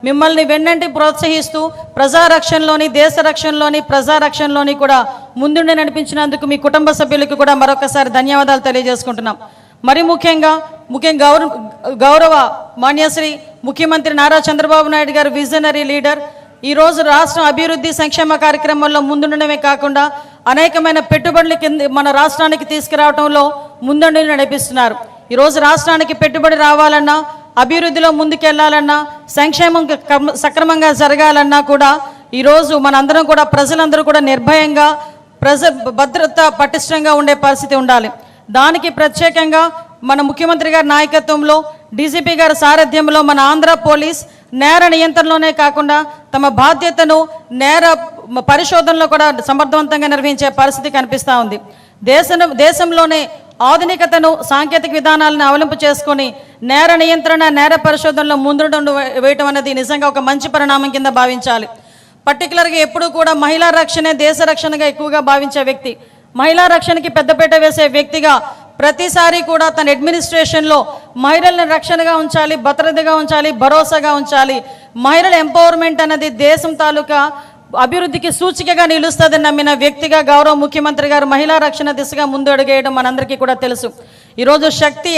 మిమ్మల్ని వెన్నంటి ప్రోత్సహిస్తూ ప్రజారక్షణలోని దేశ రక్షణలోని ప్రజారక్షణలోని కూడా ముందుండి నడిపించినందుకు మీ కుటుంబ సభ్యులకు కూడా మరొకసారి ధన్యవాదాలు తెలియజేసుకుంటున్నాం. మరి ముఖ్యంగా గౌరవ మాన్యశ్రీ ముఖ్యమంత్రి నారా చంద్రబాబు నాయుడు గారు విజనరీ లీడర్. ఈరోజు రాష్ట్రం అభివృద్ధి సంక్షేమ కార్యక్రమంలో ముందుండడమే కాకుండా అనేకమైన పెట్టుబడులు మన రాష్ట్రానికి తీసుకురావడంలో ముందుండి నడిపిస్తున్నారు. ఈరోజు రాష్ట్రానికి పెట్టుబడి రావాలన్నా, అభివృద్ధిలో ముందుకెళ్లాలన్నా, సంక్షేమం సక్రమంగా జరగాలన్నా కూడా ఈరోజు మనందరం కూడా ప్రజలందరూ కూడా నిర్భయంగా భద్రత పటిష్టంగా ఉండే పరిస్థితి ఉండాలి. దానికి ప్రత్యేకంగా మన ముఖ్యమంత్రి గారి నాయకత్వంలో డీజీపీ గారి సారథ్యంలో మన ఆంధ్ర పోలీస్ నేర నియంత్రణలోనే కాకుండా తమ బాధ్యతను నేర పరిశోధనలో కూడా సమర్థవంతంగా నిర్వహించే పరిస్థితి కనిపిస్తూ ఉంది. దేశంలోనే ఆధునికతను సాంకేతిక విధానాలను అవలంబు చేసుకొని నేర నియంత్రణ నేర పరిశోధనలో ముందు వేయటం అనేది నిజంగా ఒక మంచి పరిణామం కింద భావించాలి. పర్టికులర్గా ఎప్పుడూ కూడా మహిళా రక్షణే దేశ రక్షణగా ఎక్కువగా భావించే వ్యక్తి, మహిళా రక్షణకి పెద్దపీట వేసే వ్యక్తిగా ప్రతిసారి కూడా తన అడ్మినిస్ట్రేషన్లో మహిళలను రక్షణగా ఉంచాలి, భద్రతగా ఉంచాలి, భరోసాగా ఉంచాలి. మహిళల ఎంపవర్మెంట్ అనేది దేశం తాలూకా అభివృద్ధికి సూచికగా నిలుస్తుందని నమ్మిన వ్యక్తిగా గౌరవ ముఖ్యమంత్రి గారు మహిళా రక్షణ దిశగా ముందు అడుగేయడం మనందరికీ కూడా తెలుసు. ఈరోజు శక్తి